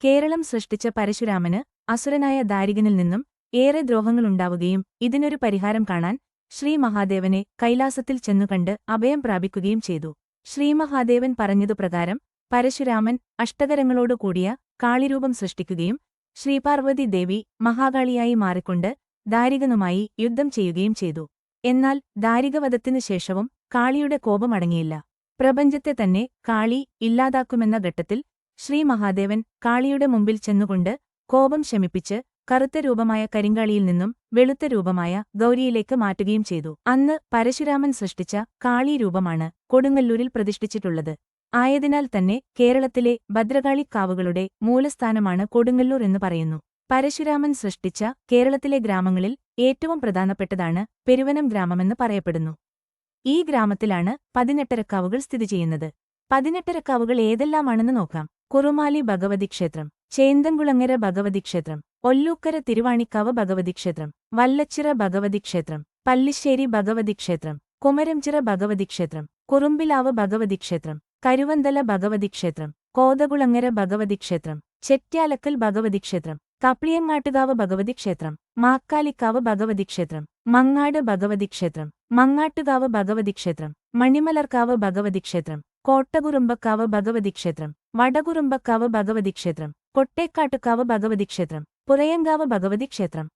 കേരളം സൃഷ്ടിച്ച പരശുരാമന് അസുരനായ ദാരികനിൽ നിന്നും ഏറെ ദ്രോഹങ്ങളുണ്ടാവുകയും ഇതിനൊരു പരിഹാരം കാണാൻ ശ്രീമഹാദേവനെ കൈലാസത്തിൽ ചെന്നുകണ്ട് അഭയം പ്രാപിക്കുകയും ചെയ്തു. ശ്രീമഹാദേവൻ പറഞ്ഞതുപ്രകാരം പരശുരാമൻ അഷ്ടകരങ്ങളോടുകൂടിയ കാളിരൂപം സൃഷ്ടിക്കുകയും ശ്രീപാർവതി ദേവി മഹാകാളിയായി മാറിക്കൊണ്ട് ദാരികനുമായി യുദ്ധം ചെയ്യുകയും ചെയ്തു. എന്നാൽ ദാരികവധത്തിനു ശേഷവും കാളിയുടെ കോപം അടങ്ങിയില്ല. പ്രപഞ്ചത്തെ തന്നെ കാളി ഇല്ലാതാക്കുമെന്ന ഘട്ടത്തിൽ ശ്രീമഹാദേവൻ കാളിയുടെ മുമ്പിൽ ചെന്നുകൊണ്ട് കോപം ശമിപ്പിച്ച് കറുത്ത രൂപമായ കരിങ്കാളിയിൽ നിന്നും വെളുത്ത രൂപമായ ഗൗരിയിലേക്ക് മാറ്റുകയും ചെയ്തു. അന്ന് പരശുരാമൻ സൃഷ്ടിച്ച കാളീരൂപമാണ് കൊടുങ്ങല്ലൂരിൽ പ്രതിഷ്ഠിച്ചിട്ടുള്ളത്. ആയതിനാൽ തന്നെ കേരളത്തിലെ ഭദ്രകാളിക്കാവുകളുടെ മൂലസ്ഥാനമാണ് കൊടുങ്ങല്ലൂർ എന്ന് പറയുന്നു. പരശുരാമൻ സൃഷ്ടിച്ച കേരളത്തിലെ ഗ്രാമങ്ങളിൽ ഏറ്റവും പ്രധാനപ്പെട്ടതാണ് പെരുവനം ഗ്രാമമെന്ന് പറയപ്പെടുന്നു. ഈ ഗ്രാമത്തിലാണ് പതിനെട്ടരക്കാവുകൾ സ്ഥിതി ചെയ്യുന്നത്. പതിനെട്ടരക്കാവുകൾ ഏതെല്ലാമാണെന്ന് നോക്കാം. കുറുമാലി ഭഗവതി ക്ഷേത്രം, ചേന്തംകുളങ്ങര ഭഗവതി ക്ഷേത്രം, ഒല്ലൂക്കര തിരുവാണിക്കാവ് ഭഗവതി ക്ഷേത്രം, വല്ലച്ചിറ ഭഗവതി ക്ഷേത്രം, പല്ലിശ്ശേരി ഭഗവതി ക്ഷേത്രം, കുമരംചിറ ഭഗവതി ക്ഷേത്രം, കുറുമ്പിലാവ് ഭഗവതി ക്ഷേത്രം, കരുവന്തല ഭഗവതി ക്ഷേത്രം, കോതകുളങ്ങര ഭഗവതി ക്ഷേത്രം, ചെറ്റ്യാലക്കൽ ഭഗവതി ക്ഷേത്രം, കപ്ലിയങ്ങാട്ടുകാവ് ഭഗവതി ക്ഷേത്രം, മാക്കാലിക്കാവ് ഭഗവതി ക്ഷേത്രം, മങ്ങാട് ഭഗവതി ക്ഷേത്രം, മങ്ങാട്ടുകാവ് ഭഗവതി ക്ഷേത്രം, മണിമലർക്കാവ് ഭഗവതി ക്ഷേത്രം, കോട്ടകുറുമ്പക്കാവ് ഭഗവതി ക്ഷേത്രം, വടകുറുമ്പക്കാവ് ഭഗവതി ക്ഷേത്രം, കൊട്ടേക്കാട്ടുകാവ് ഭഗവതി ക്ഷേത്രം, പുറയങ്കാവ് ഭഗവതി ക്ഷേത്രം.